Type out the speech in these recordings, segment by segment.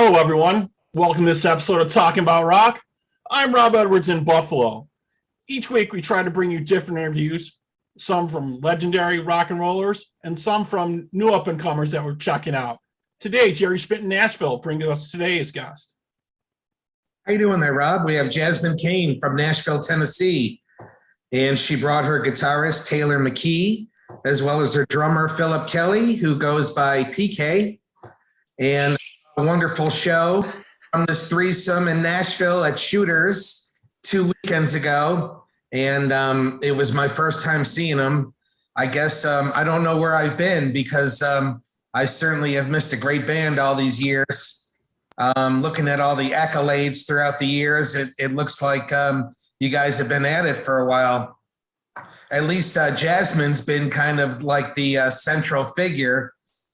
Hello, everyone. Welcome to this episode of Talking About Rock. I'm Rob Edwards in Buffalo. Each week, we try to bring you different interviews, some from legendary rock and rollers and some from new up-and-comers that we're checking out. Today, Gerry spent in Nashville, bringing us today's guest. How you doing there, Rob? We have Jasmine Cain from Nashville, Tennessee, and she brought her guitarist, Taylor McKee, as well as her drummer, Phillip Kelly, who goes by PK, and a wonderful show from this threesome in Nashville at Shooters 2 weekends ago, and it was my first time seeing them. I guess I don't know where I've been because I certainly have missed a great band all these years. Looking at all the accolades throughout the years, it looks like you guys have been at it for a while. At least Jasmine's been kind of like the central figure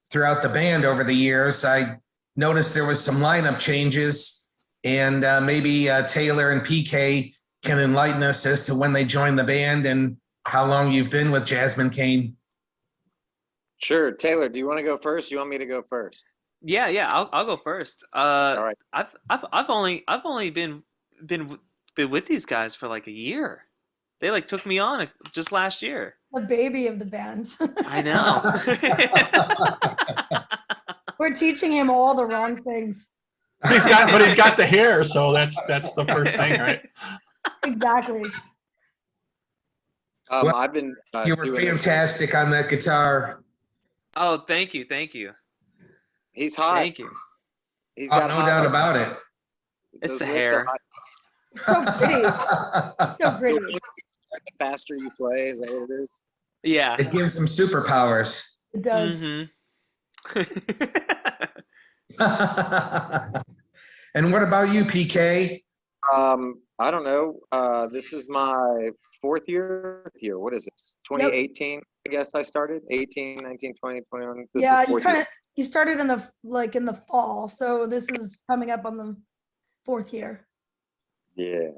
throughout the band over the years. I noticed there was some lineup changes, and maybe Taylor and PK can enlighten us as to when they joined the band and how long you've been with Jasmine Cain. Sure. Taylor, do you want to go first? Do you want me to go first? Yeah, I'll go first. All right. I've only been with these guys for like a year. They like took me on just last year. The baby of the band. I know. We're teaching him all the wrong things. He's got the hair, so that's the first thing, right? Exactly. Well, I've been. You were fantastic on that guitar. Oh, thank you. He's hot. Thank you. He's got no doubt about it. It's Those the lips hair. So pretty. So pretty. The faster you play, is that what it is? Yeah. It gives them superpowers. It does. Mm-hmm. And what about you, PK? I don't know. This is my fourth year. What is this? 2018, yep. I guess I started. 18, 19, 20, 21. Yeah, you started in the fall, so this is coming up on the fourth year. Yeah.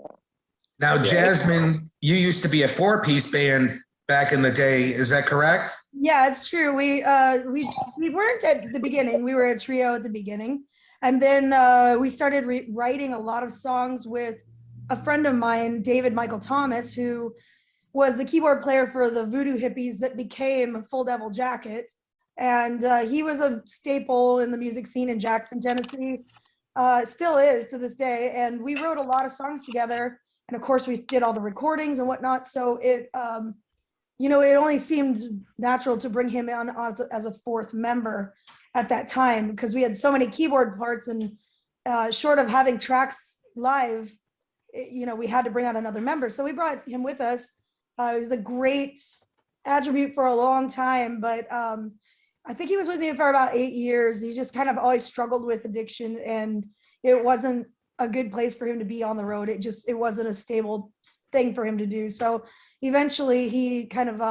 Now, Jasmine, you used to be a four-piece band back in the day. Is that correct? Yeah, it's true. We weren't at the beginning. We were a trio at the beginning, and then we started writing a lot of songs with a friend of mine, David Michael Thomas, who was the keyboard player for the Voodoo Hippies that became Full Devil Jacket, and he was a staple in the music scene in Jackson, Tennessee. Still is to this day, and we wrote a lot of songs together. And of course, we did all the recordings and whatnot. So it, it only seemed natural to bring him on as a fourth member at that time because we had so many keyboard parts, and short of having tracks live, we had to bring out another member. So we brought him with us. It was a great attribute for a long time, but I think he was with me for about 8 years. He just kind of always struggled with addiction, and it wasn't a good place for him to be on the road. It wasn't a stable thing for him to do. So eventually he kind of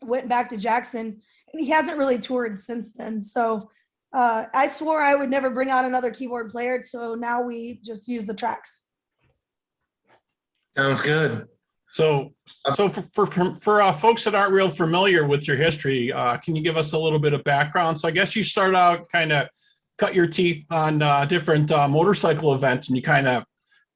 went back to Jackson, and he hasn't really toured since then. So I swore I would never bring out another keyboard player. So now we just use the tracks. Sounds good. So for folks that aren't real familiar with your history, can you give us a little bit of background? So I guess you started out kind of cut your teeth on different motorcycle events, and you kind of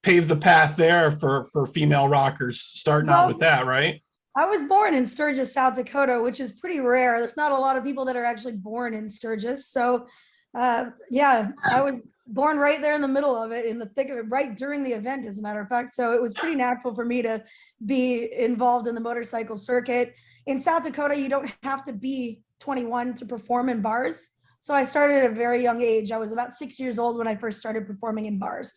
paved the path there for female rockers, starting out with that, right? I was born in Sturgis, South Dakota, which is pretty rare. There's not a lot of people that are actually born in Sturgis. So I was born right there in the middle of it, in the thick of it, right during the event, as a matter of fact. So it was pretty natural for me to be involved in the motorcycle circuit. In South Dakota, you don't have to be 21 to perform in bars. So I started at a very young age. I was about 6 years old when I first started performing in bars.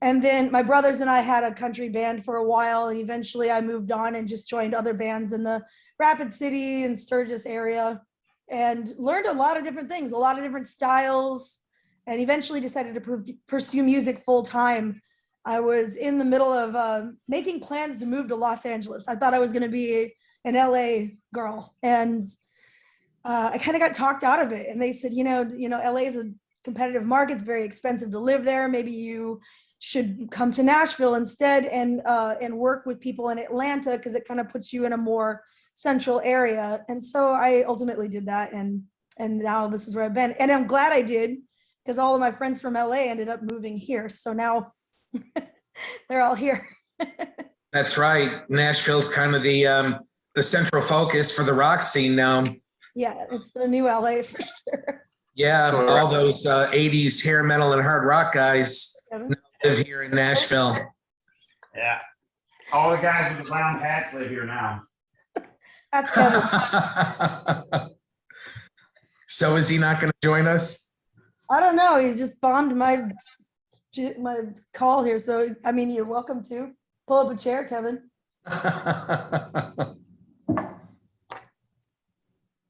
And then my brothers and I had a country band for a while. And eventually I moved on and just joined other bands in the Rapid City and Sturgis area, and learned a lot of different things, a lot of different styles, and eventually decided to pursue music full time. I was in the middle of making plans to move to Los Angeles. I thought I was going to be an LA girl, and I kind of got talked out of it. And they said, LA is a competitive market. It's very expensive to live there. Maybe you should come to Nashville instead and work with people in Atlanta, because it kind of puts you in a more central area. And so I ultimately did that. And now this is where I've been. And I'm glad I did, because all of my friends from LA ended up moving here. So now they're all here. That's right. Nashville's kind of the central focus for the rock scene now. Yeah, it's the new LA for sure. Yeah, all those 80s hair metal and hard rock guys live here in Nashville. Yeah. All the guys with the brown hats live here now. That's Kevin. So is he not going to join us? I don't know. He's just bombed my call here. So, I mean, you're welcome to pull up a chair, Kevin.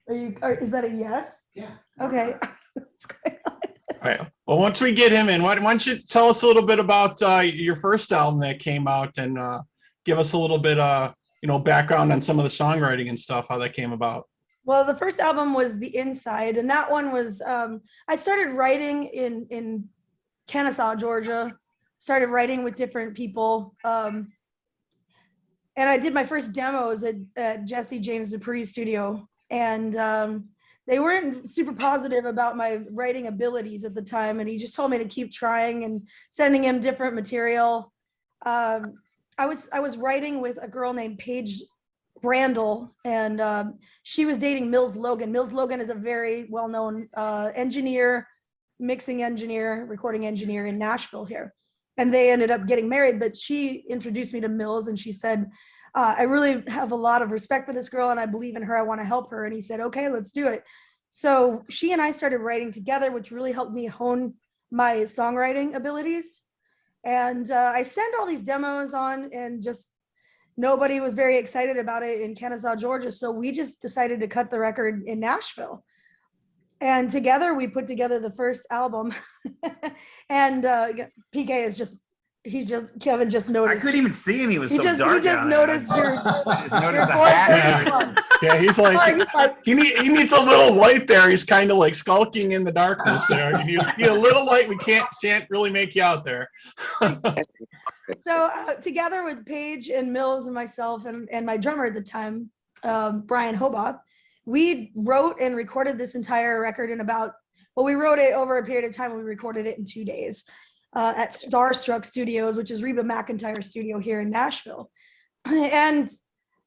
Is that a yes? Yeah. Okay. All right. Well, once we get him in, why don't you tell us a little bit about your first album that came out, and give us a little bit, background on some of the songwriting and stuff, how that came about. Well, the first album was The Inside, and that one was, I started writing in Kennesaw, Georgia, started writing with different people. And I did my first demos at Jesse James Dupree's studio, and they weren't super positive about my writing abilities at the time. And he just told me to keep trying and sending him different material. I was writing with a girl named Paige Brandel, and she was dating Mills Logan. Mills Logan is a very well-known engineer, mixing engineer, recording engineer in Nashville here. And they ended up getting married, but she introduced me to Mills, and she said, I really have a lot of respect for this girl and I believe in her. I want to help her. And he said, okay, let's do it. So she and I started writing together, which really helped me hone my songwriting abilities. And I sent all these demos on, and just nobody was very excited about it in Kennesaw, Georgia. So we just decided to cut the record in Nashville. And together we put together the first album. And PK is just, Kevin just I noticed. couldn't even see him. He was so dark. He just down noticed there. your I just noticed the voice. hat. Yeah, he's like, he needs a little light there. He's kind of like skulking in the darkness there. You need a little light. We can't really make you out there. So together with Paige and Mills and myself and my drummer at the time, Brian Hobaugh, we wrote and recorded this entire record in we wrote it over a period of time. We recorded it in 2 days at Starstruck Studios, which is Reba McEntire's studio here in Nashville. And,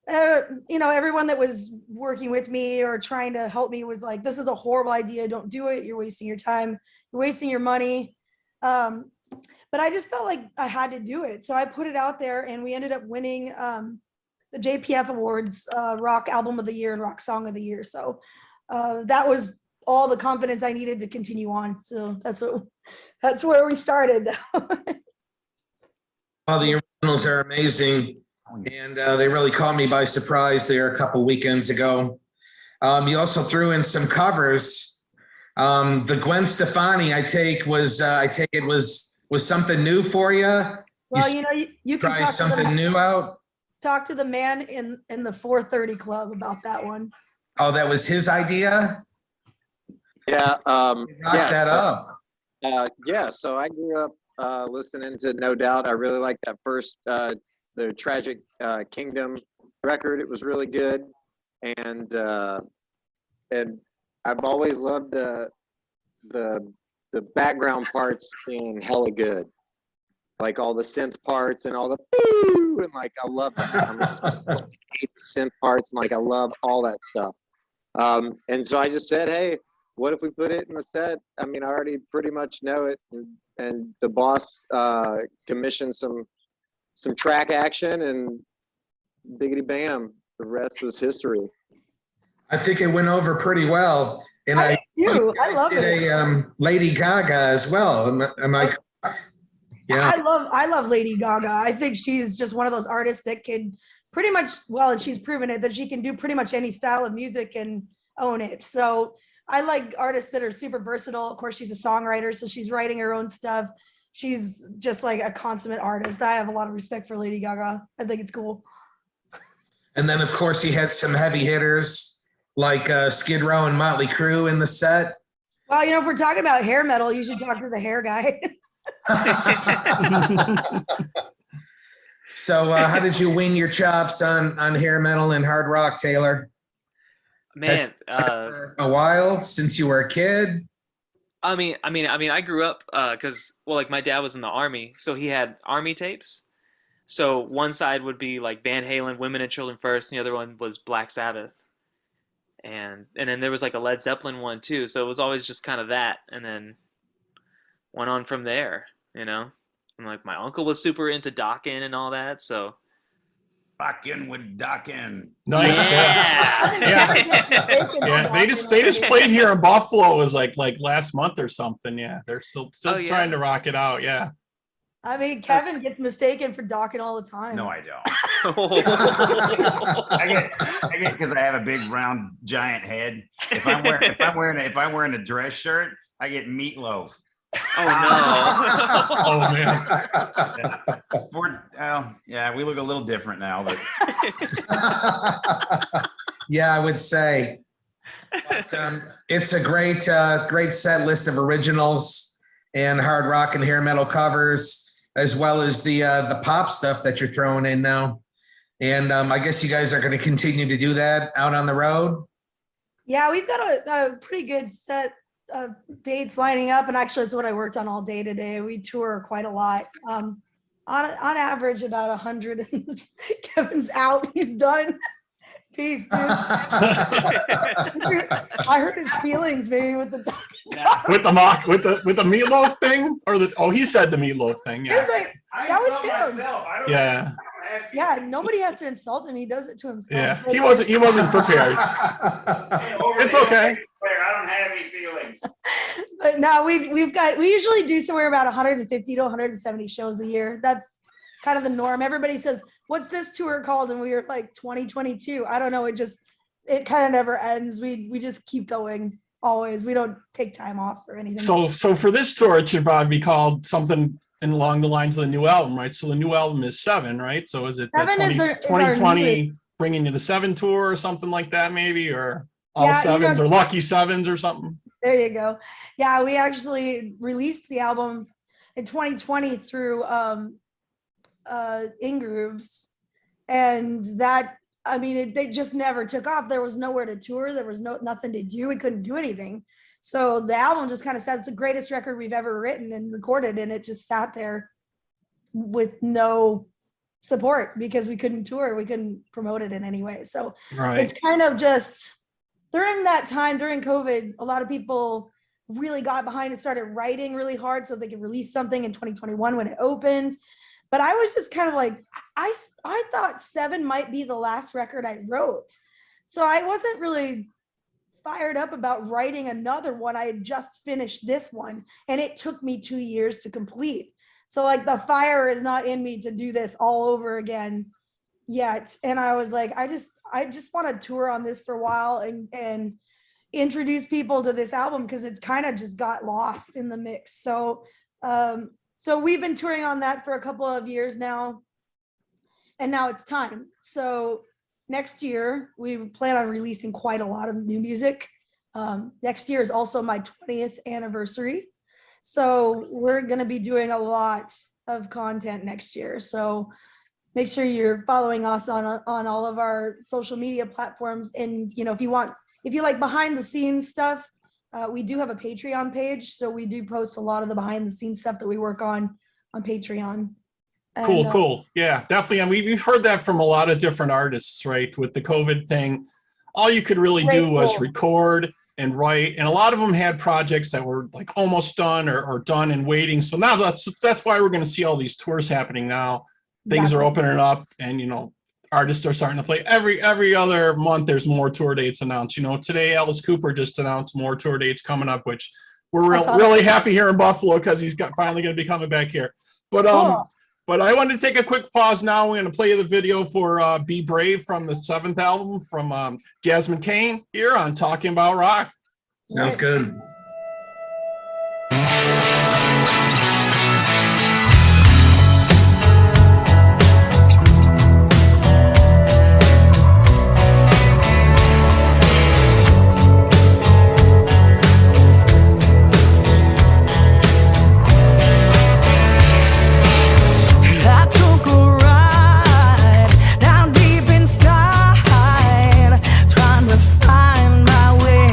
everyone that was working with me or trying to help me was like, this is a horrible idea. Don't do it. You're wasting your time. You're wasting your money. But I just felt like I had to do it. So I put it out there, and we ended up winning the JPF Awards Rock Album of the Year and Rock Song of the Year. So that was all the confidence I needed to continue on. So that's where we started. Well, the originals are amazing, and they really caught me by surprise there a couple weekends ago. You also threw in some covers. The Gwen Stefani, I take it was something new for you. Well, you can try something new out. Talk to the man in the 430 Club about that one. Oh, that was his idea? Yeah. Rock that up. So I grew up listening to No Doubt. I really liked that first, the Tragic Kingdom record. It was really good. And I've always loved the background parts in Hella Good. Like all the synth parts and all the boo, and like I love that. I hate the synth parts, and like I love all that stuff. And so I just said, hey, what if we put it in the set? I mean, I already pretty much know it, and the boss commissioned some track action, and biggity bam, the rest was history. I think it went over pretty well, and I love it. A Lady Gaga as well. Am I correct? Yeah, I love Lady Gaga. I think she's just one of those artists that can pretty much, and she's proven it, that she can do pretty much any style of music and own it. So I like artists that are super versatile. Of course, she's a songwriter, so she's writing her own stuff. She's just like a consummate artist. I have a lot of respect for Lady Gaga. I think it's cool. And then, of course, you had some heavy hitters like Skid Row and Motley Crue in the set. Well, if we're talking about hair metal, you should talk to the hair guy. So how did you wing your chops on hair metal and hard rock, Taylor? Man, a while since you were a kid? I grew up because like my dad was in the Army, so he had Army tapes. So one side would be like Van Halen, Women and Children First, and the other one was Black Sabbath. And then there was like a Led Zeppelin one too. So it was always just kind of that, and then went on from there, you know. And like my uncle was super into Dokken and all that, so. Rockin' with Dokken. Nice. Yeah. Yeah. They just played here in Buffalo. It was like last month or something. Yeah, they're still trying to rock it out. Yeah. I mean, Kevin gets mistaken for Dokken all the time. No, I don't. I get because I have a big round giant head. If I'm wearing a dress shirt, I get meatloaf. Oh no! Oh man. Yeah, we look a little different now, but Yeah, I would say. But, it's a great set list of originals and hard rock and hair metal covers, as well as the pop stuff that you're throwing in now. And I guess you guys are going to continue to do that out on the road. Yeah, we've got a pretty good set of dates lining up, and actually it's what I worked on all day today. We tour quite a lot. On average about 100. Kevin's out. He's done. Peace, dude. I hurt his feelings maybe with the with the meatloaf thing, or he said the meatloaf thing. Yeah. Like, that was him. Yeah. Yeah, nobody has to insult him. He does it to himself. Yeah, he wasn't prepared. It's okay. I don't have any feelings. But no, we usually do somewhere about 150 to 170 shows a year. That's kind of the norm. Everybody says, "What's this tour called?" And we were like 2022. I don't know. It kind of never ends. We just keep going always. We don't take time off or anything. So for this tour, it should probably be called something along the lines of the new album, right? So the new album is 7, right? So is it the 2020 bringing you the 7 tour or something like that, maybe, or all sevens or lucky sevens or something? There you go. Yeah, we actually released the album in 2020 through In Grooves, and that, I mean, they just never took off. There was nowhere to tour. There was nothing to do. We couldn't do anything. So the album just kind of said it's the greatest record we've ever written and recorded, and it just sat there with no support because we couldn't tour. We couldn't promote it in any way. So It's kind of just during that time, during COVID, a lot of people really got behind and started writing really hard so they could release something in 2021 when it opened. But I was just kind of like, I thought 7 might be the last record I wrote. So I wasn't really fired up about writing another one. I had just finished this one, and it took me 2 years to complete. So like the fire is not in me to do this all over again yet. And I was like, I just want to tour on this for a while and introduce people to this album because it's kind of just got lost in the mix. So we've been touring on that for a couple of years now, and now it's time. So next year, we plan on releasing quite a lot of new music. Next year is also my 20th anniversary. So we're going to be doing a lot of content next year. So make sure you're following us on all of our social media platforms. And, you know, if you like behind the scenes stuff, we do have a Patreon page. So we do post a lot of the behind the scenes stuff that we work on Patreon. And, cool. Yeah, definitely. And we've heard that from a lot of different artists, right? With the COVID thing, all you could really do was record and write. And a lot of them had projects that were like almost done or done and waiting. So now that's why we're going to see all these tours happening now. Things are opening up, and, you know, artists are starting to play every other month. There's more tour dates announced. You know, today Alice Cooper just announced more tour dates coming up, which we're really happy here in Buffalo because he's finally going to be coming back here. But But I wanted to take a quick pause now. We're going to play the video for Be Brave from the 7th album from Jasmine Cain here on Talking About Rock. Sounds good. Trying to find my way.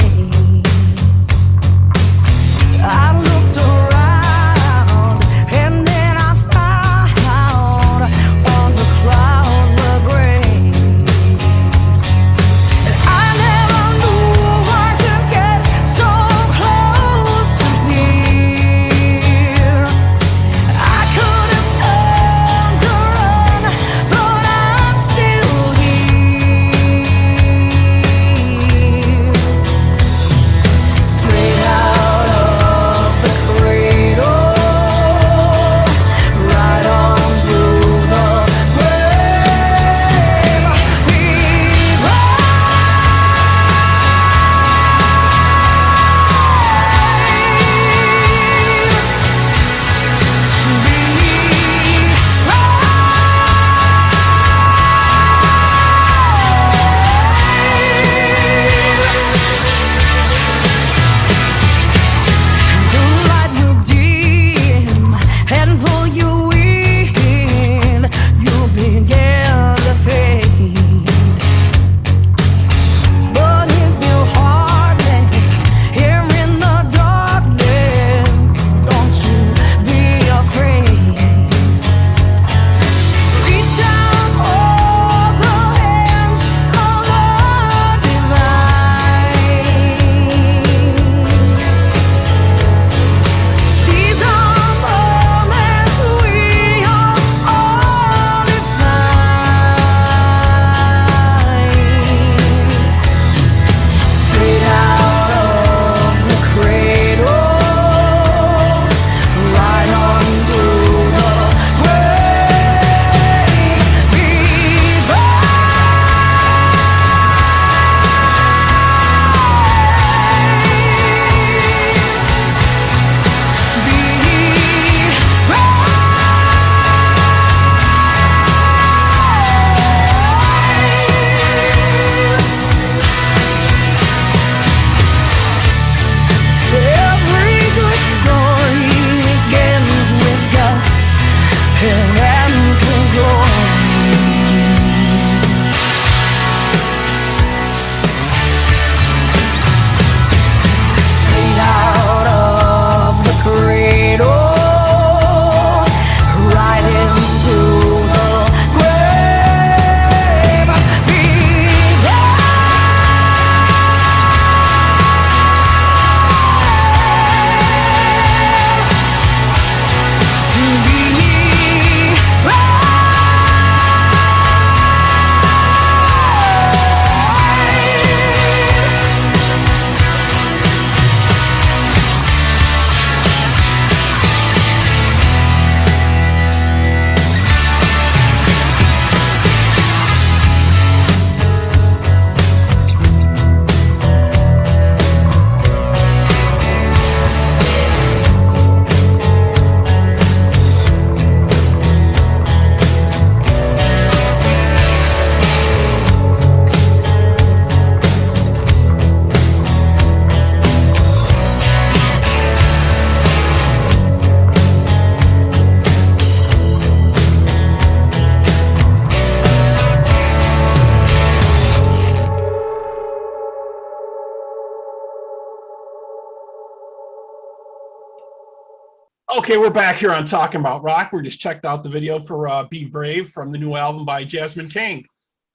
Okay, we're back here on Talking About Rock. We just checked out the video for Be Brave from the new album by Jasmine Cain.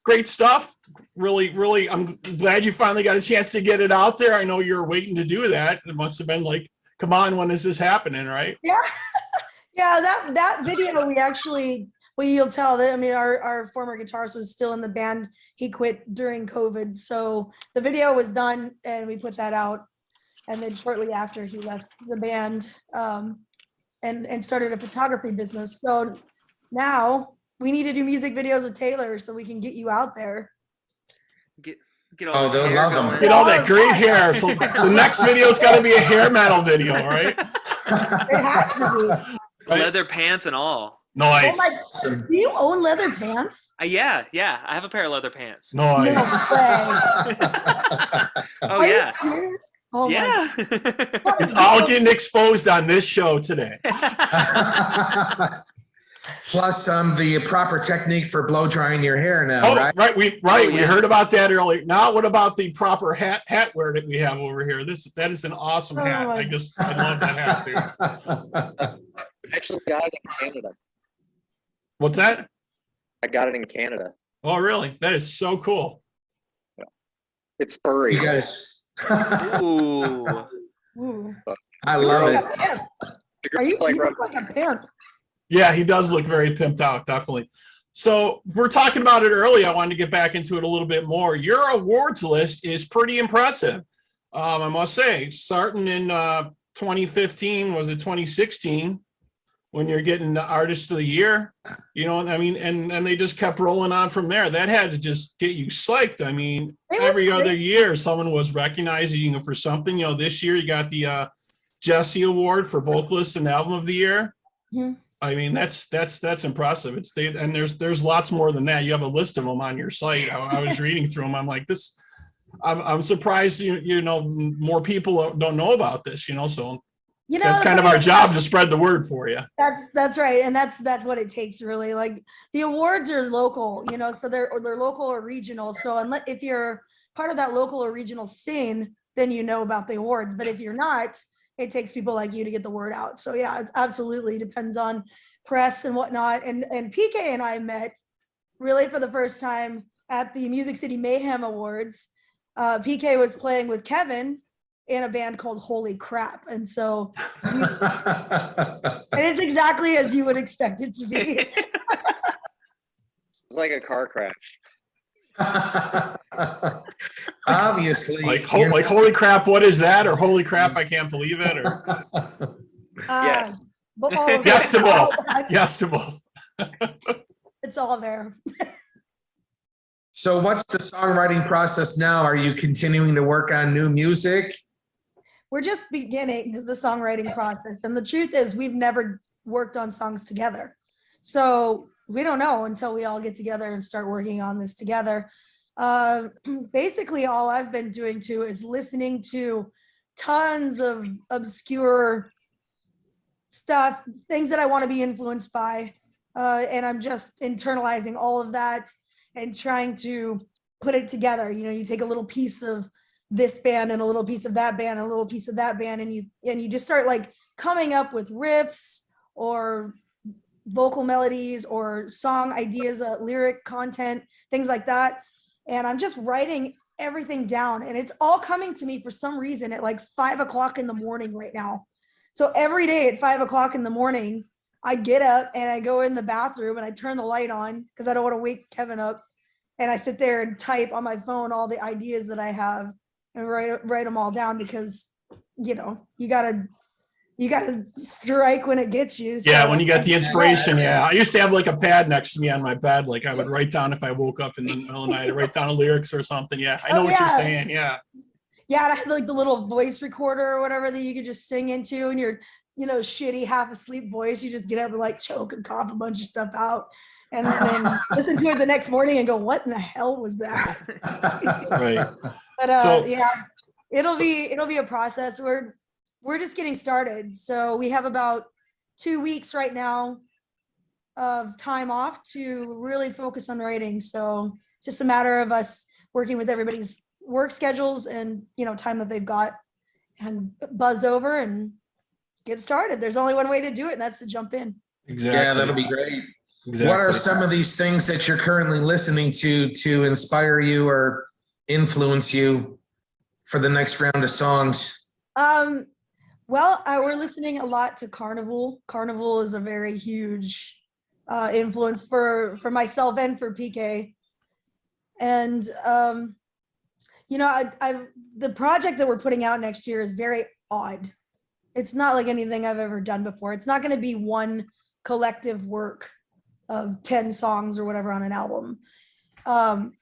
Great stuff. Really, really, I'm glad you finally got a chance to get it out there. I know you're waiting to do that. It must have been like, come on, when is this happening, right? Yeah. Yeah, that video we actually, well, you'll tell that, I mean, our former guitarist was still in the band. He quit during COVID. So the video was done and we put that out. And then shortly after he left the band and started a photography business. So now we need to do music videos with Taylor so we can get you out there. Get all this they'll hair love 'em. going. Get all that great hair. So the next video's got to be a hair metal video, right? It has to be. Right. Leather pants and all. Nice. Oh my, do you own leather pants? Yeah. I have a pair of leather pants. Nice. No way. Oh Are you yeah. serious? Oh my Yeah. It's all getting exposed on this show today. Plus, the proper technique for blow drying your hair now, Oh, right? right. We yes. heard about that earlier. Now, what about the proper hat wear that we have over here? That is an awesome hat. Oh, my I love that hat too. I actually got it in Canada. What's that? I got it in Canada. Oh, really? That is so cool. It's furry. You guys, Ooh. Ooh. I love it. Pimp. The Are you, girl's like, you look like a pimp. Yeah, he does look very pimped out, definitely. So we're talking about it earlier. I wanted to get back into it a little bit more. Your awards list is pretty impressive. I must say, starting in 2015, was it 2016, when you're getting the Artist of the Year, you know, I mean, and they just kept rolling on from there. That had to just get you psyched. I mean, It was every other great. year, someone was recognizing you for something. You know, this year you got the Josie Award for Vocalist and Album of the Year. Mhm. I mean, that's impressive. And there's lots more than that. You have a list of them on your site. I was reading through them. I'm like, I'm surprised you know more people don't know about this. You know, so You know, that's kind of our job to spread the word for you. That's right, and that's what it takes really. Like the awards are local, you know, so they're local or regional. So if you're part of that local or regional scene, then you know about the awards. But if you're not, it takes people like you to get the word out. So yeah, it absolutely depends on press and whatnot. And PK and I met really for the first time at the Music City Mayhem Awards. PK was playing with Kevin in a band called Holy Crap. And so, and it's exactly as you would expect it to be. it's like a car crash. Obviously, Like holy crap, what is that? Or holy crap, I can't believe it. Or Yes. But all of yes to it- both. Yes to both. It's all there. So what's the songwriting process now? Are you continuing to work on new music? We're just beginning the songwriting process. And the truth is we've never worked on songs together. So we don't know until we all get together and start working on this together. Basically, all I've been doing too is listening to tons of obscure stuff, things that I want to be influenced by. And I'm just internalizing all of that and trying to put it together. You know, you take a little piece of this band and a little piece of that band, and a little piece of that band, and you just start like coming up with riffs or vocal melodies or song ideas, lyric content, things like that. And I'm just writing everything down, and it's all coming to me for some reason at like 5 o'clock in the morning right now. So every day at 5 o'clock in the morning, I get up and I go in the bathroom and I turn the light on because I don't want to wake Kevin up. And I sit there and type on my phone all the ideas that I have and write them all down because, you know, you gotta strike when it gets you. So. Yeah, when you got the inspiration. Yeah, I used to have like a pad next to me on my bed. Like I would write down if I woke up in the middle of the night, I'd write down lyrics or something. Yeah, I know what you're saying. Yeah. Yeah, and I had like the little voice recorder or whatever that you could just sing into, and your, you know, shitty half asleep voice. You just get up and like choke and cough a bunch of stuff out, and then listen to it the next morning and go, "What in the hell was that?" Right. But yeah, it'll be a process. We're just getting started. So we have about 2 weeks right now of time off to really focus on writing. So it's just a matter of us working with everybody's work schedules and, you know, time that they've got and buzz over and get started. There's only one way to do it, and that's to jump in. Exactly. Yeah, that'll be great. Exactly. What are some of these things that you're currently listening to inspire you or influence you for the next round of songs? Well, we're listening a lot to Carnival. Carnival is a very huge influence for myself and for PK. And you know, the project that we're putting out next year is very odd. It's not like anything I've ever done before. It's not going to be one collective work of 10 songs or whatever on an album. I'm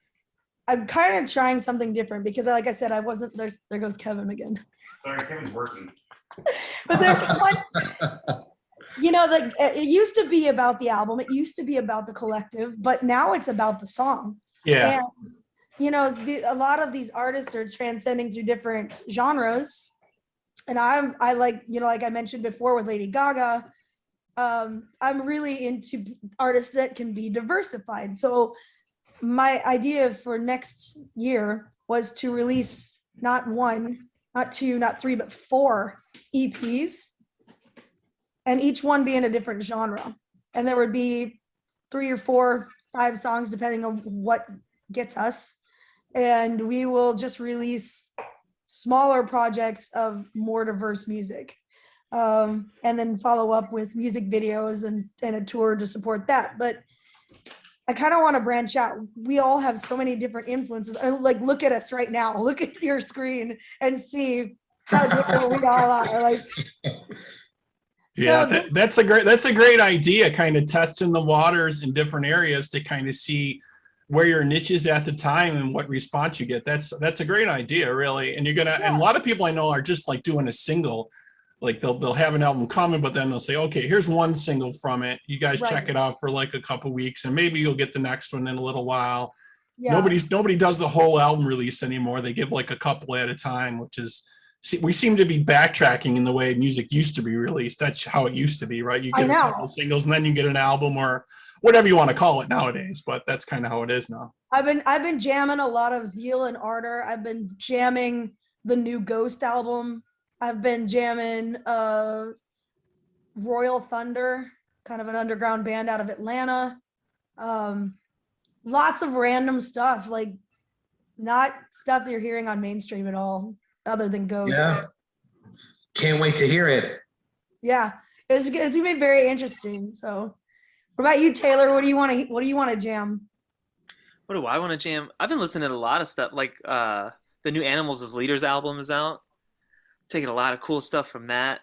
kind of trying something different because, like I said, I wasn't there. There goes Kevin again. Sorry, Kevin's working. But there's one, you know, like it used to be about the album. It used to be about the collective, but now it's about the song. Yeah. And, you know, a lot of these artists are transcending through different genres. And I like, you know, like I mentioned before with Lady Gaga, I'm really into artists that can be diversified. So my idea for next year was to release not one, not two, not three, but 4 EPs, and each one be in a different genre. And there would be 3 or 4, 5 songs, depending on what gets us. And we will just release smaller projects of more diverse music. And then follow up with music videos and a tour to support that. But I kind of want to branch out. We all have so many different influences. Like, look at us right now. Look at your screen and see how different we all are. Like, yeah, so that's a great idea. Kind of testing the waters in different areas to kind of see where your niche is at the time and what response you get. That's a great idea, really. And and a lot of people I know are just like doing a single. Like they'll have an album coming, but then they'll say, okay, here's one single from it. You guys check it out for like a couple weeks, and maybe you'll get the next one in a little while. Yeah. Nobody does the whole album release anymore. They give like a couple at a time, which is, we seem to be backtracking in the way music used to be released. That's how it used to be, right? You get a couple singles and then you get an album or whatever you want to call it nowadays, but that's kind of how it is now. I've been jamming a lot of Zeal and Ardor. I've been jamming the new Ghost album. I've been jamming Royal Thunder, kind of an underground band out of Atlanta. Lots of random stuff, like not stuff that you're hearing on mainstream at all, other than Ghost. Yeah. Can't wait to hear it. Yeah, it's gonna be very interesting. So, what about you, Taylor? What do you want to jam? What do I want to jam? I've been listening to a lot of stuff. Like the new Animals as Leaders album is out. Taking a lot of cool stuff from that.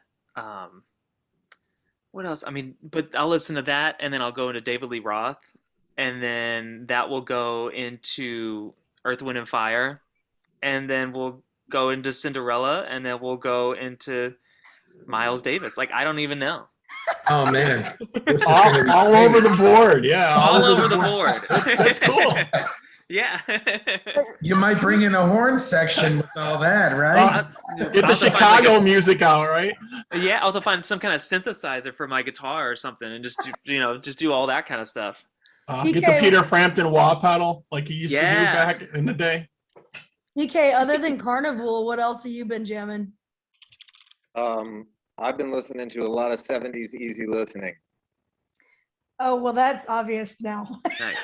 What else? I mean, but I'll listen to that, and then I'll go into David Lee Roth, and then that will go into Earth, Wind, and Fire, and then we'll go into Cinderella, and then we'll go into Miles Davis. Like, I don't even know. Oh man, all over the board. Yeah, all over the board. That's cool. Yeah. You might bring in a horn section with all that, right? Get the Chicago music out, right? Yeah, I'll have to find some kind of synthesizer for my guitar or something, and just do all that kind of stuff. Get the Peter Frampton wah pedal like he used to do back in the day. EK, other than Carnival, what else have you been jamming? I've been listening to a lot of 70s easy listening. Oh, well, that's obvious now. Nice.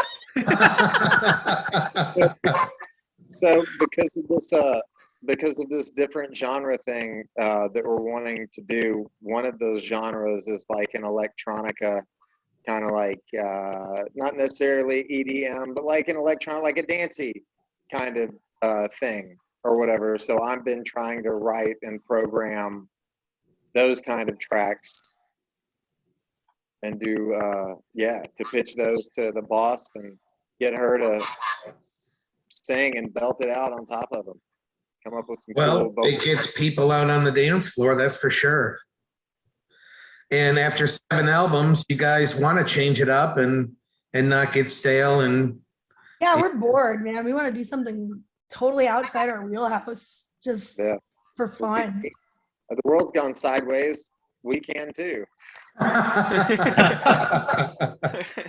So because of this different genre thing that we're wanting to do, one of those genres is like an electronica, kind of like not necessarily EDM, but like an electronic, like a dancey kind of thing or whatever. So I've been trying to write and program those kind of tracks and do to pitch those to the boss and get her to sing and belt it out on top of them. Come up with some cool vocals. It gets people out on the dance floor, that's for sure. And after 7 albums, you guys want to change it up and not get stale. And yeah, we're bored, man. We want to do something totally outside our wheelhouse, just for fun. The world's gone sideways. We can too.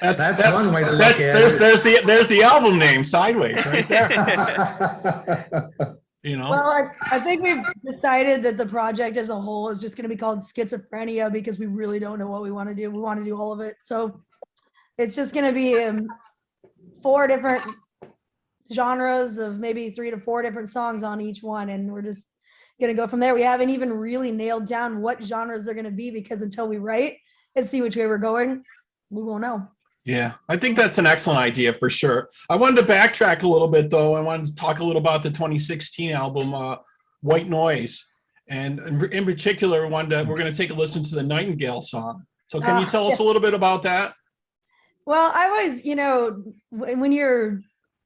That's one way to look at it. There's the album name, Sideways, right there. you know? Well, I think we've decided that the project as a whole is just going to be called Schizophrenia because we really don't know what we want to do. We want to do all of it. So it's just going to be 4 different genres of maybe 3 to 4 different songs on each one. And we're just going to go from there. We haven't even really nailed down what genres they're going to be because until we write and see which way we're going, we won't know. Yeah, I think that's an excellent idea for sure. I wanted to backtrack a little bit though. I wanted to talk a little about the 2016 album, White Noise. And in particular, we're going to take a listen to the Nightingale song. So can you tell us a little bit about that? Well, I always, when you're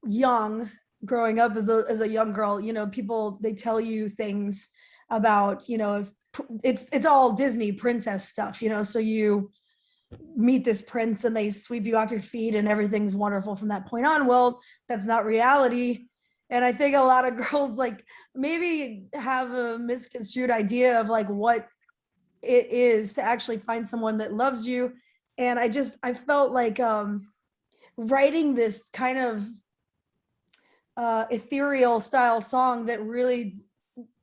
young, growing up as a young girl, people, they tell you things about, if it's all Disney princess stuff, so you meet this prince and they sweep you off your feet and everything's wonderful from that point on. Well, that's not reality. And I think a lot of girls maybe have a misconstrued idea of what it is to actually find someone that loves you. And I felt like writing this kind of ethereal style song that really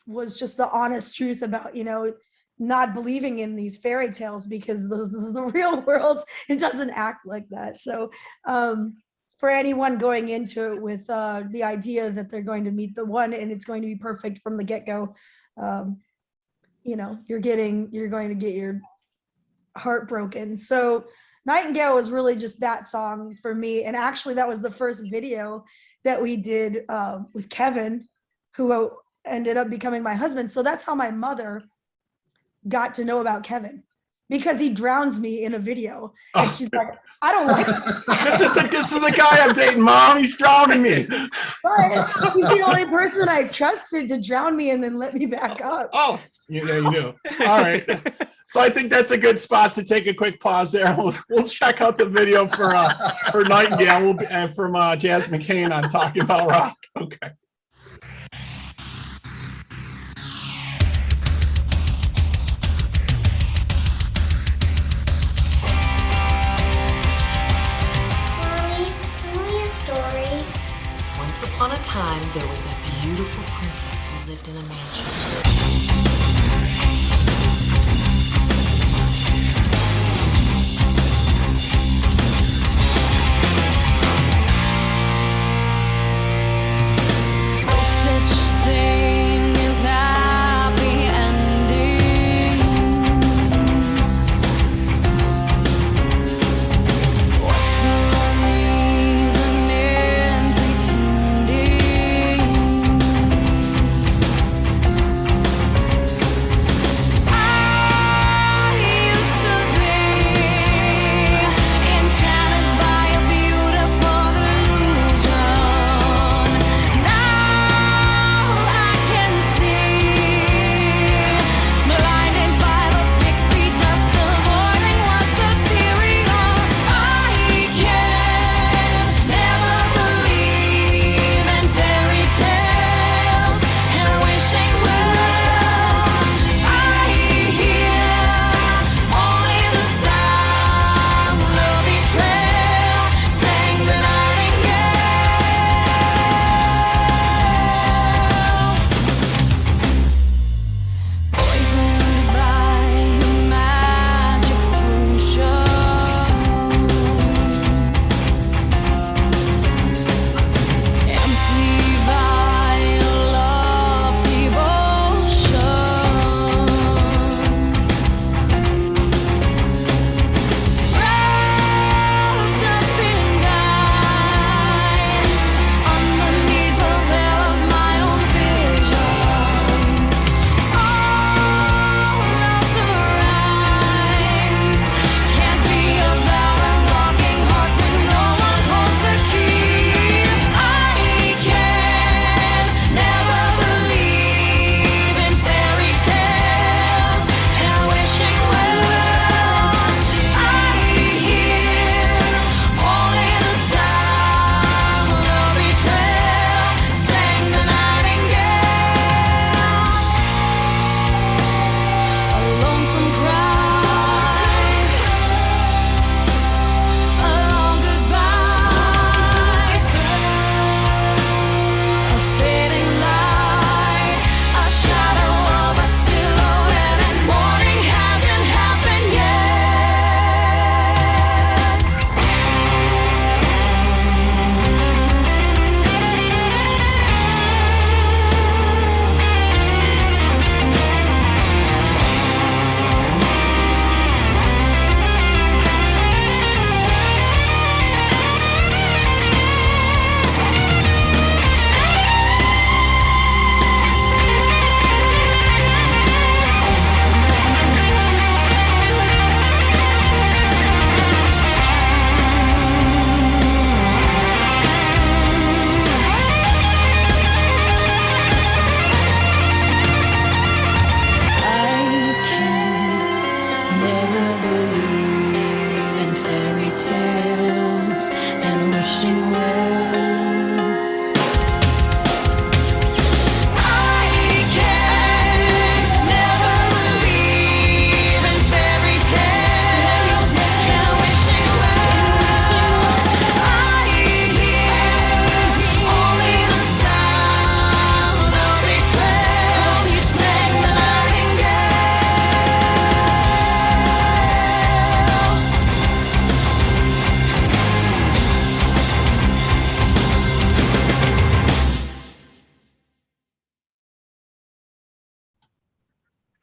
was just the honest truth about, not believing in these fairy tales because this is the real world. It doesn't act like that. So for anyone going into it with the idea that they're going to meet the one and it's going to be perfect from the get-go, you're going to get your heart broken. So Nightingale was really just that song for me. And actually that was the first video that we did with Kevin, who ended up becoming my husband. So that's how my mother got to know about Kevin, because he drowns me in a video. And she's like, I don't like it. This is the guy I'm dating, Mom. He's drowning me. But he's the only person I trusted to drown me and then let me back up. Oh, you knew. All right. So I think that's a good spot to take a quick pause there. We'll check out the video for Nightingale from Jasmine Cain on Talking About Rock. Okay. Once upon a time, there was a beautiful princess who lived in a mansion. No such thing as happy.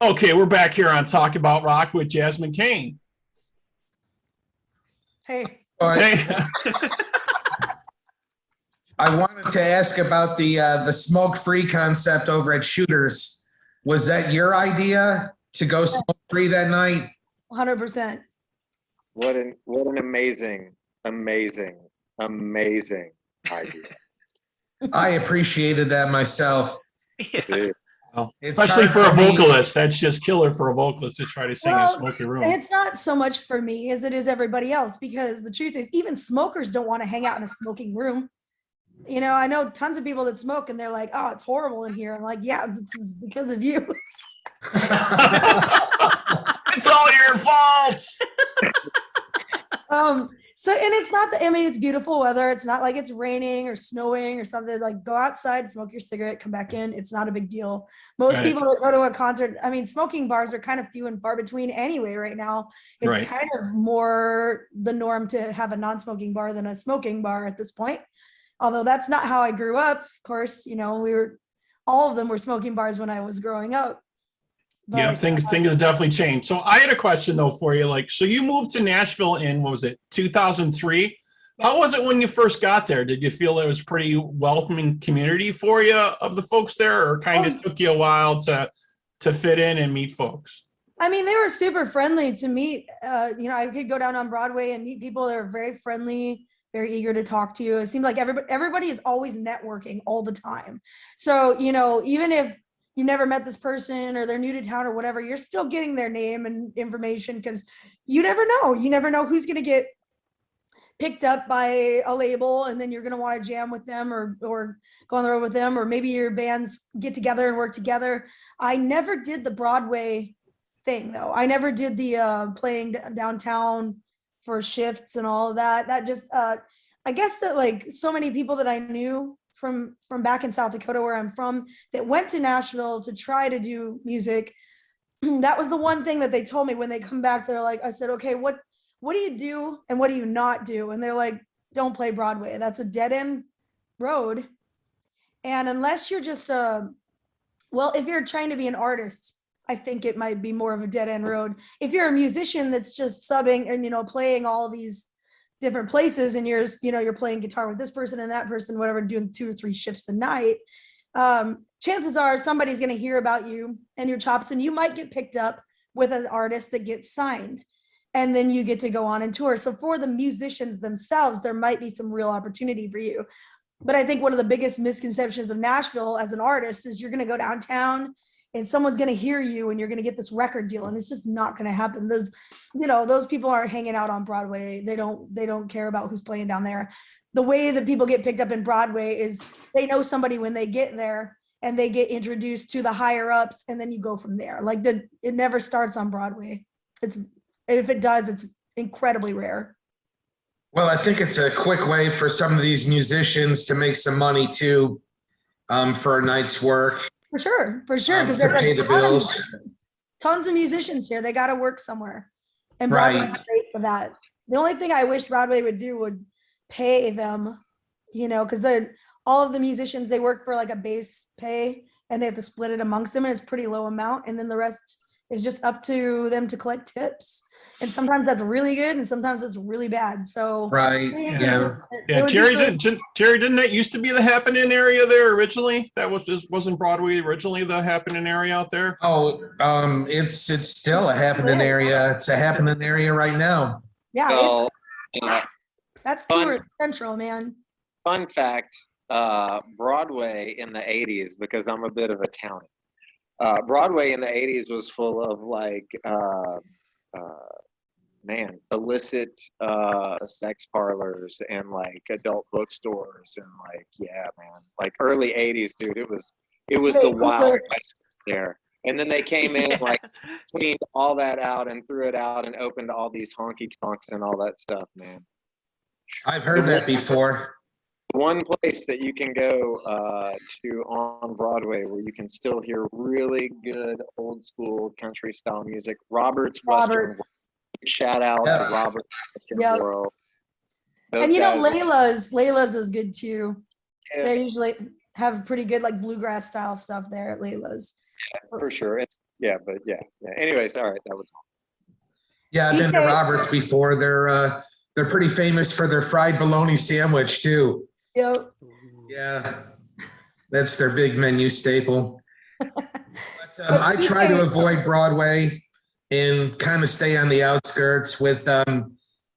Okay, we're back here on Talk About Rock with Jasmine Cain. Hey, Okay. I wanted to ask about the smoke-free concept over at Shooters. Was that your idea to go smoke-free that night? 100%. What an amazing idea. I appreciated that myself. Dude. Well, It's especially hard for a for me. vocalist, that's just killer for a vocalist to try to sing in a smoky And room. it's not so much for me as it is everybody else, because the truth is, even smokers don't want to hang out in a smoking room. You know, I know tons of people that smoke and they're like, oh, it's horrible in here. I'm like, yeah, this is because of you. It's all your fault. So, and it's not I mean, it's beautiful weather. It's not like it's raining or snowing or something. Like, go outside, smoke your cigarette, come back in. It's not a big deal. Most Right. people that go to a concert, I mean, smoking bars are kind of few and far between anyway right now. It's Right. kind of more the norm to have a non-smoking bar than a smoking bar at this point. Although that's not how I grew up. Of course, you know, all of them were smoking bars when I was growing up. Yeah, But, things have definitely changed. So I had a question though for you. Like, so you moved to Nashville in, what was it, 2003? How was it when you first got there? Did you feel it was pretty welcoming community for you of the folks there, or kind of took you a while to fit in and meet folks? I mean, they were super friendly to meet. You know, I could go down on Broadway and meet people that are very friendly, very eager to talk to you. It seemed like everybody is always networking all the time. So, you know, even if you never met this person or they're new to town or whatever, you're still getting their name and information, because you never know. You never know who's going to get picked up by a label and then you're going to want to jam with them or go on the road with them, or maybe your bands get together and work together. I never did the Broadway thing though. I never did the playing downtown for shifts and all of that. That just I guess that like so many people that I knew from back in South Dakota, where I'm from, that went to Nashville to try to do music. That was the one thing that they told me when they come back. They're like, I said, okay, what do you do and what do you not do? And they're like, don't play Broadway. That's a dead end road. And unless you're just well, if you're trying to be an artist, I think it might be more of a dead end road. If you're a musician that's just subbing and, you know, playing all these different places and you're playing guitar with this person and that person, whatever, doing 2 or 3 shifts a night, chances are somebody's going to hear about you and your chops, and you might get picked up with an artist that gets signed, and then you get to go on and tour. So for the musicians themselves, there might be some real opportunity for you. But I think one of the biggest misconceptions of Nashville as an artist is you're going to go downtown and someone's going to hear you and you're going to get this record deal, and it's just not going to happen. Those people aren't hanging out on Broadway. They don't care about who's playing down there. The way that people get picked up in Broadway is they know somebody when they get there and they get introduced to the higher ups, and then you go from there. Like it never starts on Broadway. If it does, it's incredibly rare. Well, I think it's a quick way for some of these musicians to make some money too, for a night's work. For sure. To pay the bills. Tons of musicians here. They got to work somewhere. And Right. Broadway's great for that. The only thing I wish Broadway would do would pay them, you know, because all of the musicians, they work for like a base pay and they have to split it amongst them, and it's pretty low amount. And then the rest is just up to them to collect tips. And sometimes that's really good and sometimes it's really bad. So Right. Yeah. Yeah, Gerry, didn't that used to be the happening area there originally? That wasn't Broadway originally the happening area out there? Oh, it's still a happening area. It's a happening area right now. Yeah, So, that's fun- tourist central, man. fun fact, Broadway in the 80s, because I'm a bit of a townie. Broadway in the 80s was full of like, illicit sex parlors and like adult bookstores and like, yeah, man, like early 80s, dude. It was the wild west there. And then they came in like cleaned all that out and threw it out and opened all these honky tonks and all that stuff, man. I've heard that before. One place that you can go to on Broadway where you can still hear really good old school country style music, Robert's Western World. Shout out to Robert's Western World. And you know, guys Layla's is good too. Yeah. They usually have pretty good like bluegrass style stuff there at Layla's. For sure. yeah, but yeah. Anyways, all right, that was all. Yeah, I've been to Roberts before. They're pretty famous for their fried bologna sandwich too. Yep. Yeah, that's their big menu staple. But, I try to avoid Broadway and kind of stay on the outskirts with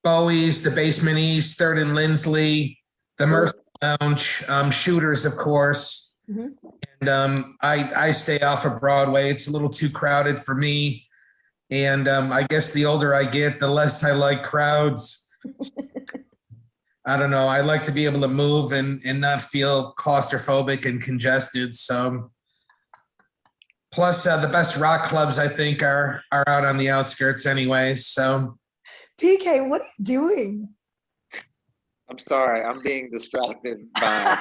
Bowie's, the Basement East, Third and Lindsley, the Mercy Lounge, Shooters, of course. And I stay off of Broadway. It's a little too crowded for me. And I guess the older I get, the less I like crowds. I don't know. I like to be able to move and not feel claustrophobic and congested. So, plus the best rock clubs I think are out on the outskirts anyway. So, PK, what are you doing? I'm sorry, I'm being distracted by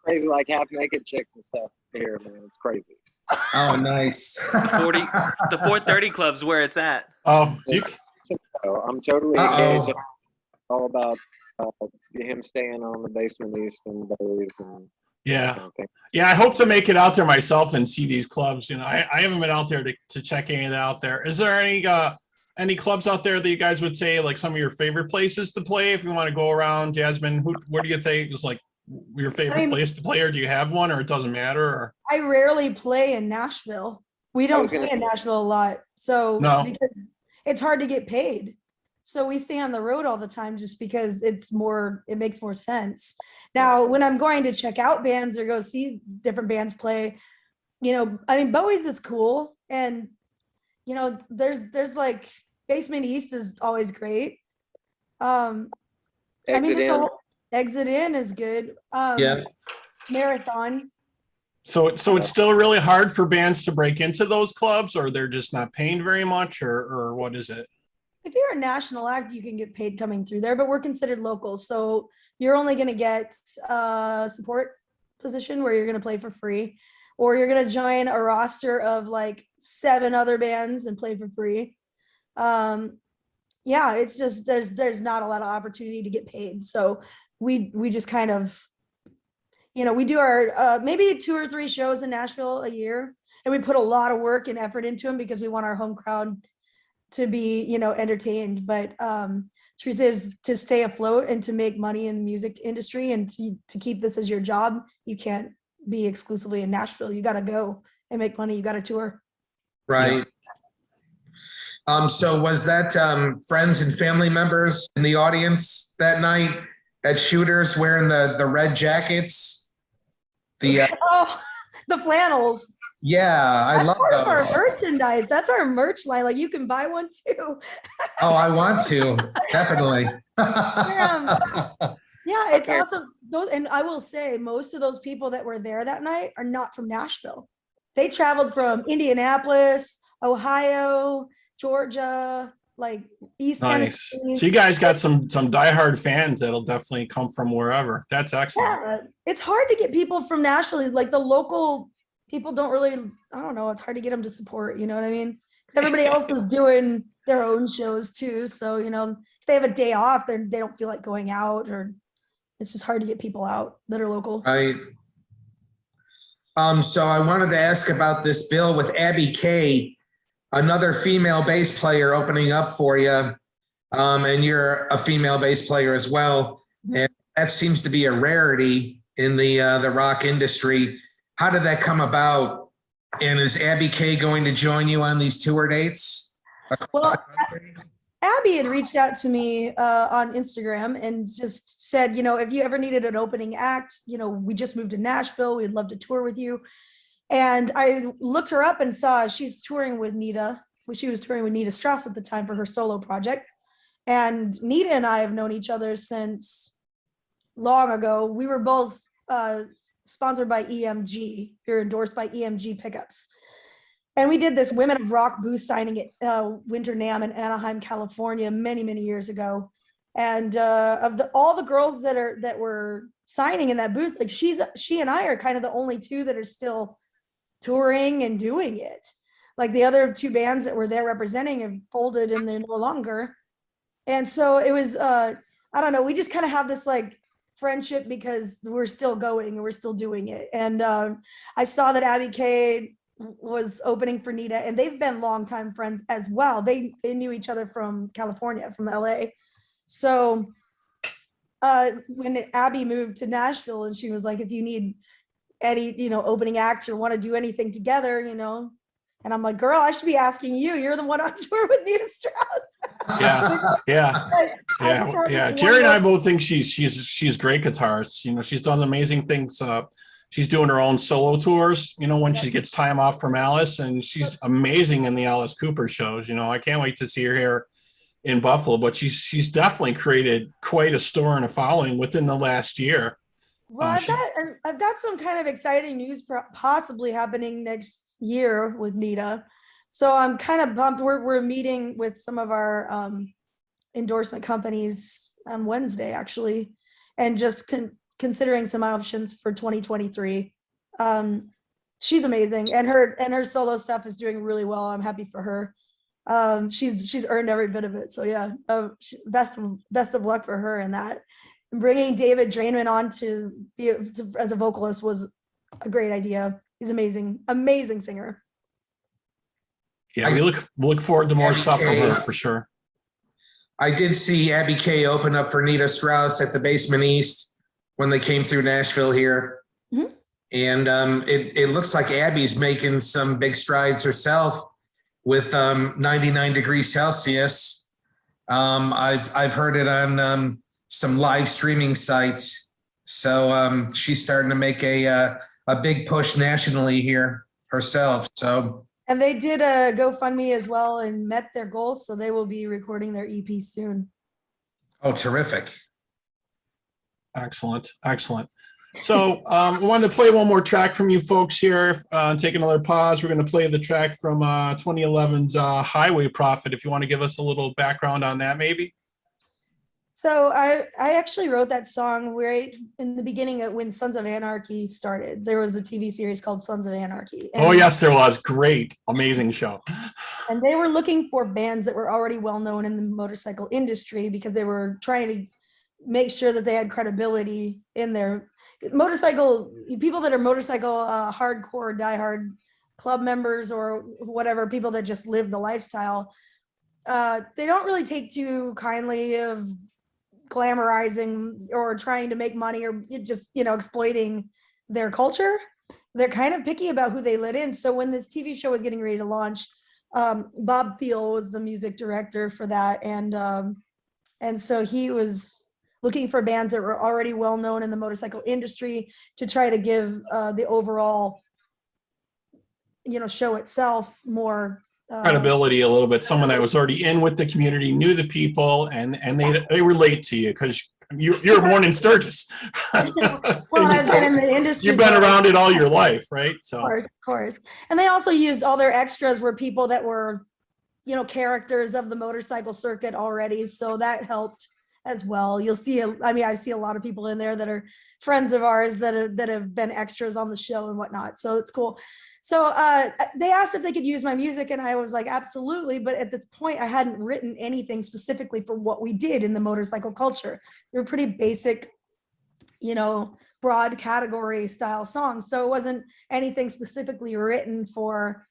crazy, like half naked chicks and stuff here, man. It's crazy. Oh, nice. The 430 club's where it's at. Oh, So I'm totally engaged. All about him staying on the Basement East and Bowie's and yeah. kind of thing. Yeah, I hope to make it out there myself and see these clubs. You know, I haven't been out there to check any of that out there. Is there any clubs out there that you guys would say like some of your favorite places to play? If you want to go around, Jasmine, where do you think is like your favorite place to play, or do you have one, or it doesn't matter? Or I rarely play in Nashville. We don't play in Nashville a lot, so because it's hard to get paid. So we stay on the road all the time just because it makes more sense. Now, when I'm going to check out bands or go see different bands play, you know, I mean, Bowie's is cool. And, you know, there's like Basement East is always great. Exit In is good. Yeah. Marathon. So it's still really hard for bands to break into those clubs, or they're just not paying very much, or what is it? If you're a national act, you can get paid coming through there, but we're considered local. So you're only going to get a support position where you're going to play for free, or you're going to join a roster of like 7 other bands and play for free. Yeah, it's just, there's not a lot of opportunity to get paid. So we just kind of, you know, we do our maybe 2 or 3 shows in Nashville a year, and we put a lot of work and effort into them because we want our home crowd to be, you know, entertained. But truth is, to stay afloat and to make money in the music industry and to keep this as your job, you can't be exclusively in Nashville. You got to go and make money. You got to tour. Right. So was that friends and family members in the audience that night at Shooters wearing the red jackets? The flannels. Yeah, I love those. That's our merchandise. That's our merch line. Like, you can buy one too. Oh, I want to. Definitely. Yeah, it's awesome. And I will say, most of those people that were there that night are not from Nashville. They traveled from Indianapolis, Ohio, Georgia, like East Tennessee. So you guys got some diehard fans that'll definitely come from wherever. That's excellent. Yeah, it's hard to get people from Nashville. Like, the local people don't really, I don't know, it's hard to get them to support, you know what I mean? Because everybody else is doing their own shows too. So, you know, if they have a day off, they don't feel like going out, or it's just hard to get people out that are local. Right. So I wanted to ask about this bill with Abby Kay, another female bass player opening up for you. And you're a female bass player as well. And that seems to be a rarity in the rock industry. How did that come about? And is Abby Kay going to join you on these tour dates? Well, Abby had reached out to me on Instagram and just said, you know, if you ever needed an opening act, you know, we just moved to Nashville. We'd love to tour with you. And I looked her up and saw she's touring with Nita. She was touring with Nita Strauss at the time for her solo project. And Nita and I have known each other since long ago. We were both sponsored by EMG. We were endorsed by EMG Pickups. And we did this Women of Rock booth signing at Winter NAMM in Anaheim, California, many, many years ago. And all the girls that were signing in that booth, like she and I are kind of the only 2 that are still touring and doing it. Like, the other 2 bands that were there representing have folded and they're no longer. And so it was, I don't know, we just kind of have this like friendship because we're still going and we're still doing it. And I saw that Abby Kay was opening for Nita, and they've been longtime friends as well. They knew each other from California, from LA. So when Abby moved to Nashville, and she was like, if you need any, opening acts or want to do anything together, and I'm like, girl, I should be asking you. You're the one on tour with Nita Strauss. Yeah. Gerry and I both think she's great guitarist. She's done amazing things. She's doing her own solo tours, when she gets time off from Alice, and she's amazing in the Alice Cooper shows. I can't wait to see her here in Buffalo, but she's definitely created quite a store and a following within the last year. Well, I've got some kind of exciting news possibly happening next year with Nita. So I'm kind of pumped. We're meeting with some of our endorsement companies on Wednesday, actually, and just considering some options for 2023. She's amazing, and her solo stuff is doing really well. I'm happy for her. She's earned every bit of it. So yeah, best of luck for her in that. And bringing David Drainman on to be as a vocalist was a great idea. He's amazing singer. Yeah, we look forward to more stuff from her for sure. I did see Abby Kay open up for Nita Strauss at the Basement East when they came through Nashville here. Mm-hmm. And it looks like Abby's making some big strides herself with 99 degrees Celsius. I've heard it on some live streaming sites. So she's starting to make a big push nationally here herself. And they did a GoFundMe as well and met their goals. So they will be recording their EP soon. Oh, terrific. Excellent. So I wanted to play one more track from you folks here. Take another pause. We're going to play the track from 2011's Highway Prophet. If you want to give us a little background on that, maybe. So I actually wrote that song right in the beginning of when Sons of Anarchy started. There was a TV series called Sons of Anarchy. Oh, yes, there was. Great. Amazing show. And they were looking for bands that were already well known in the motorcycle industry because they were trying to make sure that they had credibility in their motorcycle, people that are motorcycle hardcore, diehard club members or whatever, people that just live the lifestyle. They don't really take too kindly of glamorizing or trying to make money or just, exploiting their culture. They're kind of picky about who they let in. So when this TV show was getting ready to launch, Bob Thiel was the music director for that. And so he was looking for bands that were already well known in the motorcycle industry to try to give the overall, show itself more credibility a little bit. Someone that was already in with the community, knew the people, and they relate to you because you're born in Sturgis. Well, I've been in the industry. You've been around it all your life, right? So of course. And they also used all their extras were people that were, characters of the motorcycle circuit already. So that helped as well. You'll see, I see a lot of people in there that are friends of ours that have been extras on the show and whatnot. So it's cool. So they asked if they could use my music and I was like, absolutely. But at this point, I hadn't written anything specifically for what we did in the motorcycle culture. They were pretty basic, broad category style songs. So it wasn't anything specifically written for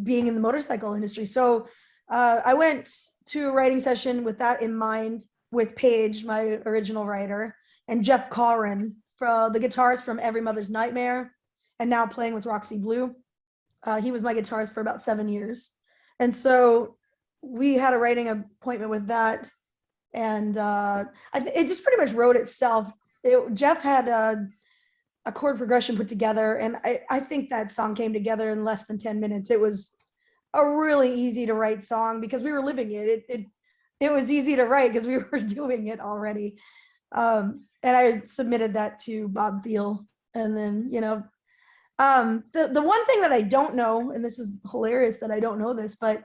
being in the motorcycle industry. So I went to a writing session with that in mind with Paige, my original writer, and Jeff Corrin, the guitarist from Every Mother's Nightmare, and now playing with Roxy Blue. He was my guitarist for about 7 years. And so we had a writing appointment with that. And it just pretty much wrote itself. Jeff had a chord progression put together. And I think that song came together in less than 10 minutes. It was a really easy to write song because we were living it. It was easy to write because we were doing it already. And I submitted that to Bob Thiel. And then, the one thing that I don't know, and this is hilarious that I don't know this, but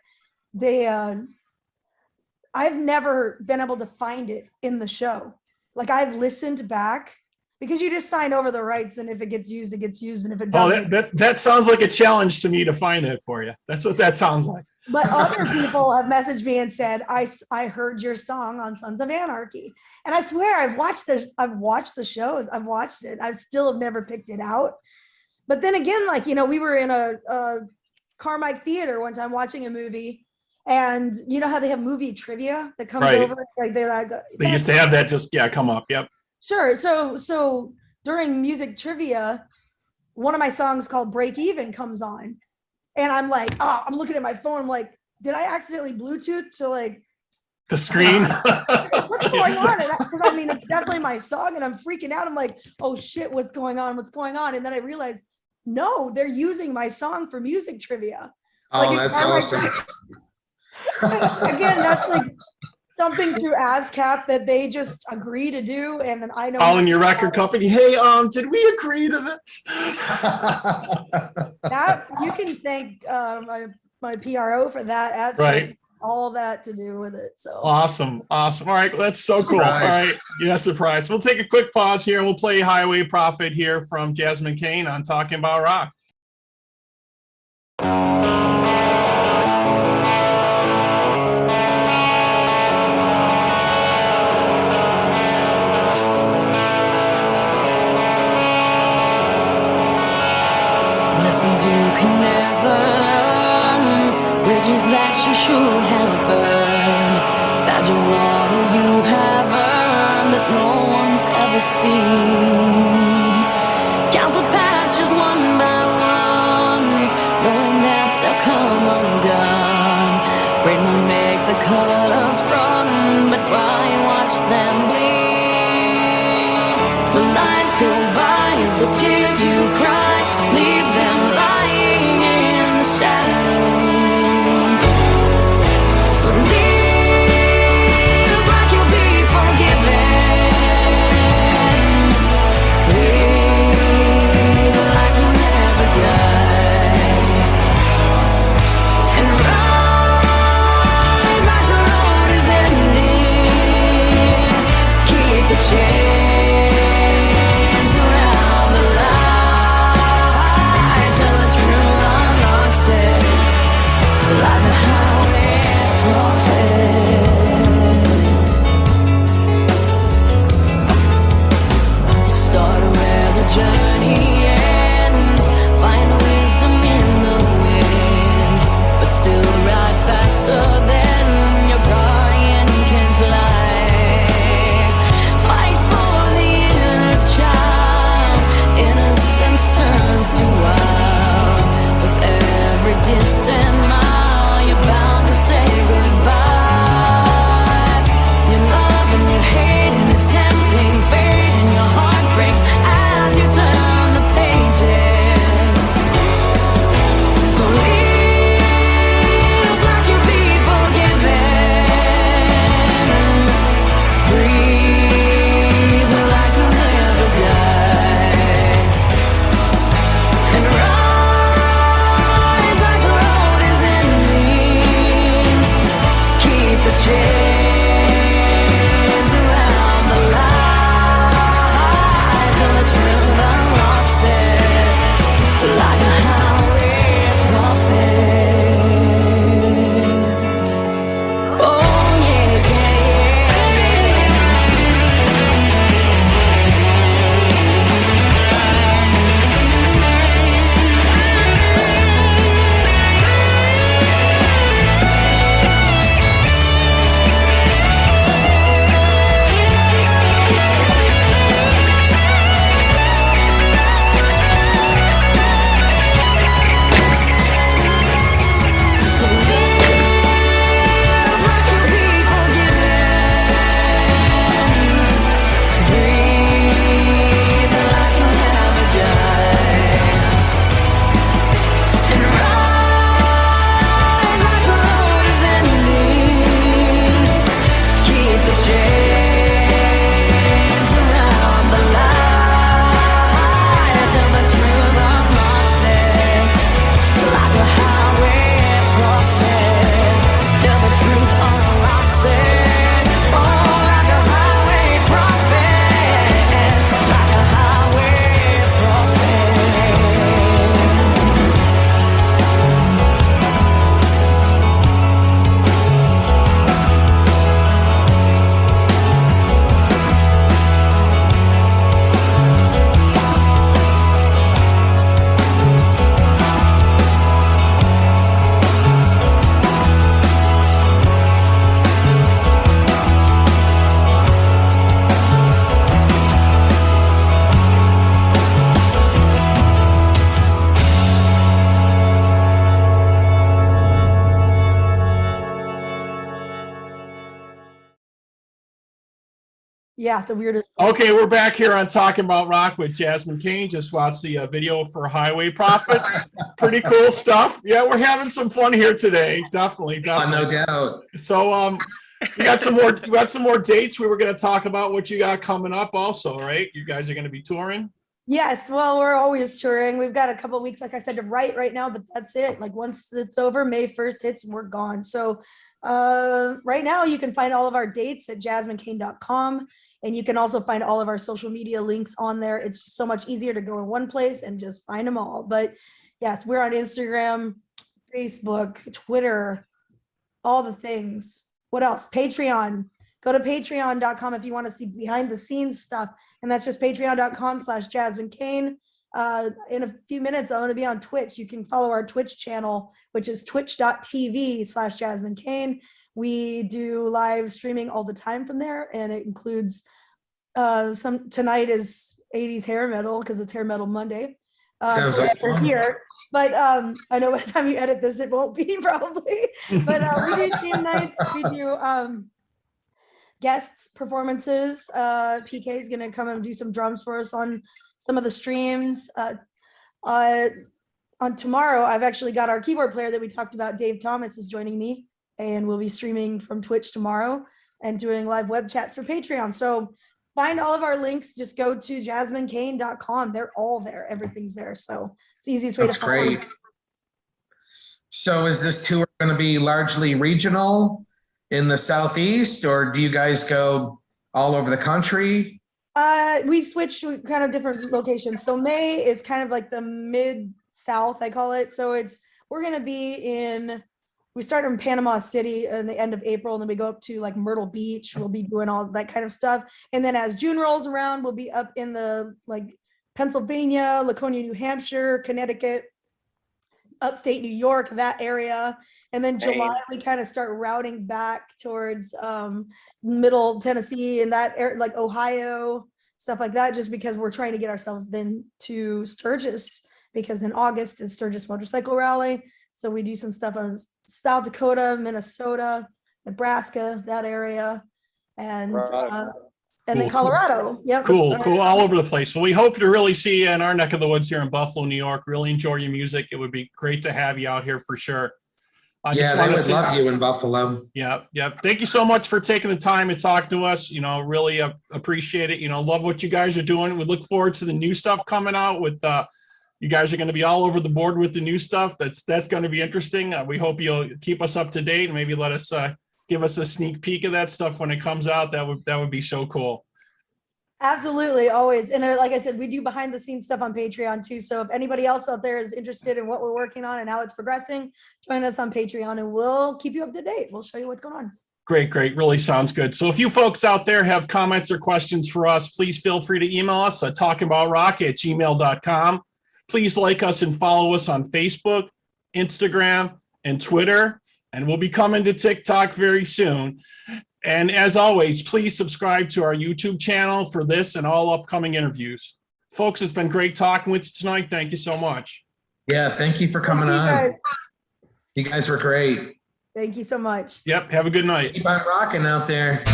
I've never been able to find it in the show. Like I've listened back because you just sign over the rights, and if it gets used, it gets used, and if it doesn't, that sounds like a challenge to me to find it for you. That's what that sounds like. But other people have messaged me and said, I heard your song on Sons of Anarchy, and I swear I've watched the shows, I've watched it, I still have never picked it out. But then again, like, you know, we were in a Carmike Theater one time watching a movie, and you know how they have movie trivia that comes Right. over, like They used to have that just, come up. Yep. Sure. So during music trivia, one of my songs called Break Even comes on, and I'm like, oh, I'm looking at my phone. I'm like, did I accidentally Bluetooth to like The screen. what's going on? Because I mean, it's definitely my song, and I'm freaking out. I'm like, oh shit, what's going on? What's going on? And then I realized, no, they're using my song for music trivia. Oh, Like, that's I'm like- awesome. Again, that's like something through ASCAP that they just agree to do, and then I know Calling your record company. Hey, did we agree to this? that you can thank my PRO for that. ASCAP, Right. all that to do with it. So Awesome. All right. Well, that's so cool. All Surprise. right. Yeah, surprise. We'll take a quick pause here and we'll play Highway Prophet here from Jasmine Cain on Talking About Rock. Lessons you can never learn, bridges that you should have burned, badge of honor you have earned that no one's ever seen. Count the patches one by one, knowing that they'll come undone. Rain will make the colors run, but why watch them bleed? The lights go by as the tears you cry, leave them lying in the shadows. So live like you Yeah, the weirdest. Okay, we're back here on Talking About Rock with Jasmine Cain. Just watched the video for Highway Prophets. Pretty cool stuff. Yeah, we're having some fun here today. Definitely. No doubt. So we got some more. We got some more dates. We were going to talk about what you got coming up, also, right? You guys are going to be touring. Yes, well, we're always touring. We've got a couple of weeks, like I said, to write right now, but that's it. Like once it's over, May 1st hits, we're gone. So right now you can find all of our dates at jasminecain.com, and you can also find all of our social media links on there. It's so much easier to go in one place and just find them all. But yes, we're on Instagram, Facebook, Twitter, all the things. What else? Patreon. Go to patreon.com if you want to see behind the scenes stuff. And that's just patreon.com/Jasmine Cain. In a few minutes, I'm going to be on Twitch. You can follow our Twitch channel, which is twitch.tv/Jasmine Cain. We do live streaming all the time from there. And it includes tonight is 80s hair metal because it's Hair Metal Monday. Sounds like fun. Here. But I know by the time you edit this, it won't be probably. But we do theme nights. We do guest performances. PK is going to come and do some drums for us on some of the streams. On tomorrow, I've actually got our keyboard player that we talked about, Dave Thomas, is joining me, and we'll be streaming from Twitch tomorrow and doing live web chats for Patreon. So find all of our links. Just go to jasminecain.com. They're all there. Everything's there. So it's the easiest way That's to follow. great. So is this tour going to be largely regional in the Southeast, or do you guys go all over the country? We switch to kind of different locations. So May is kind of like the mid-South, I call it. So we're going to be we start in Panama City in the end of April, and then we go up to like Myrtle Beach. We'll be doing all that kind of stuff. And then as June rolls around, we'll be up in the like Pennsylvania, Laconia, New Hampshire, Connecticut, upstate New York, that area. And then July, we kind of start routing back towards middle Tennessee and that area, like Ohio, stuff like that, just because we're trying to get ourselves then to Sturgis, because in August is Sturgis Motorcycle Rally. So we do some stuff on South Dakota, Minnesota, Nebraska, that area, and then Colorado. Yep. Cool. All over the place. Well, we hope to really see you in our neck of the woods here in Buffalo, New York. Really enjoy your music. It would be great to have you out here for sure. Yeah, they would love you in Buffalo. Yeah. Thank you so much for taking the time to talk to us. Really appreciate it. Love what you guys are doing. We look forward to the new stuff coming out with you guys are going to be all over the board with the new stuff. That's going to be interesting. We hope you'll keep us up to date and maybe let us give us a sneak peek of that stuff when it comes out. That would be so cool. Absolutely, always. And like I said, we do behind the scenes stuff on Patreon too. So if anybody else out there is interested in what we're working on and how it's progressing, join us on Patreon and we'll keep you up to date. We'll show you what's going on. Great. Really sounds good. So if you folks out there have comments or questions for us, please feel free to email us at talkingaboutrock@gmail.com. Please like us and follow us on Facebook, Instagram, and Twitter. And we'll be coming to TikTok very soon. And as always, please subscribe to our YouTube channel for this and all upcoming interviews. Folks, it's been great talking with you tonight. Thank you so much. Yeah, thank you for coming on. You guys were great. Thank you so much. Yep, have a good night. Keep on rocking out there.